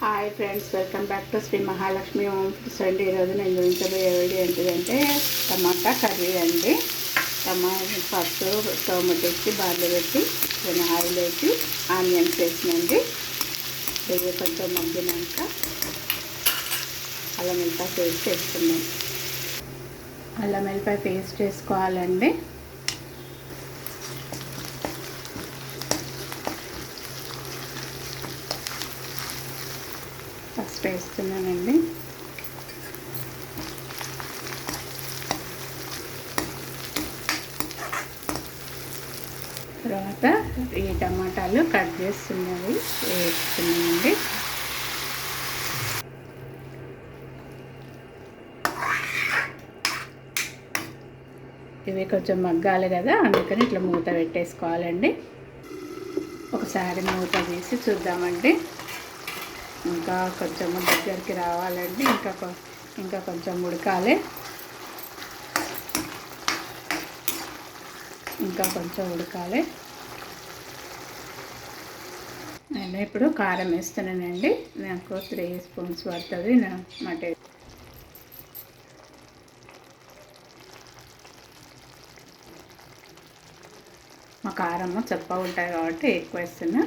Hi friends, welcome back to Sri Mahalakshmi home foods అండి. ఈరోజు నేను చూపించబోయే వీడియో ఏంటిదంటే టమాటా కర్రీ అండి. టమాటా ఫస్ట్ స్టవ్ ముట్టేసి బార్లు పెట్టి కొన్ని ఆయిల్ వేసి ఆనియన్స్ వేసినండి. ఇది కొంచెం మగ్గినాక అల్లం వెల్లిపాయ పేస్ట్ వేసుకున్నాం. అల్లం వెల్లిపాయ పేస్ట్ వేసుకోవాలండి. ఫస్ట్ వేస్తున్నానండి. తర్వాత ఈ టమాటాలు కట్ చేస్తున్నవి వేస్తున్నానండి. ఇవి కొంచెం మగ్గాలి కదా, అందుకని ఇట్లా మూత పెట్టేసుకోవాలండి. ఒకసారి మూత తీసి చూద్దామండి. ఇంకా కొంచెం దగ్గరికి రావాలండి. ఇంకా కొంచెం ఉడకాలి. నేను ఇప్పుడు కారం వేస్తున్నానండి. నాకు 3 స్పూన్స్ పడుతుంది మట. మా కారము చప్పగా ఉంటాయి కాబట్టి ఎక్కువ వేస్తున్నా.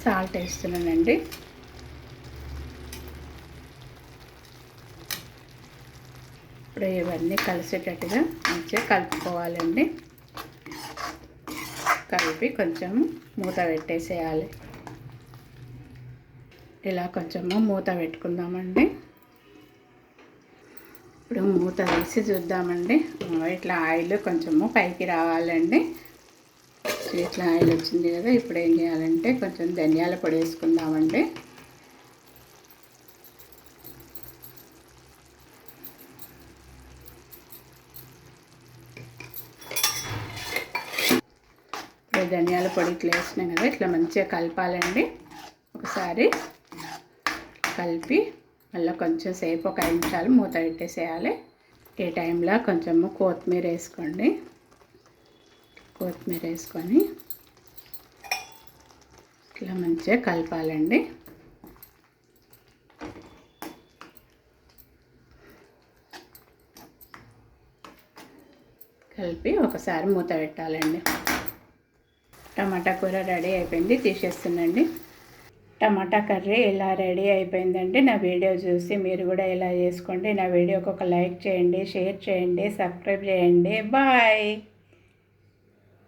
సాల్ట్ వేస్తున్నానండి. ఇప్పుడు ఇవన్నీ కలిసేటట్టుగా మంచిగా కలుపుకోవాలండి. కలిపి కొంచెం మూత పెట్టేసేయాలి. ఇలా కొంచెము మూత పెట్టుకుందామండి. ఇప్పుడు మూత తీసి చూద్దామండి. ఇట్లా ఆయిల్ కొంచెము పైకి రావాలండి. ఇట్లా ఆయిల్ వచ్చింది కదా, ఇప్పుడు ఏం చేయాలంటే కొంచెం ధనియాల పొడి వేసుకుందామండి. ఇప్పుడు ధనియాల పొడి ఇట్లా వేసినాం కదా, ఇట్లా మంచిగా కలపాలండి. ఒకసారి కలిపి మళ్ళీ కొంచెం సేపు ఒక 5 నిమిషాలు మూత పెట్టేసేయాలి. ఈ టైంలో కొంచెము కొత్తిమీర వేసుకోండి. కొత్తిమీర వేసుకొని ఇట్లా మంచిగా కలపాలండి. కలిపి ఒకసారి మూత పెట్టాలండి. టమాటా కూర రెడీ అయిపోయింది, తీసేస్తుందండి. టమాటా కర్రీ ఇలా రెడీ అయిపోయిందండి. నా వీడియో చూసి మీరు కూడా ఇలా చేసుకోండి. నా వీడియోకి ఒక లైక్ చేయండి, షేర్ చేయండి, సబ్స్క్రైబ్ చేయండి. బాయ్.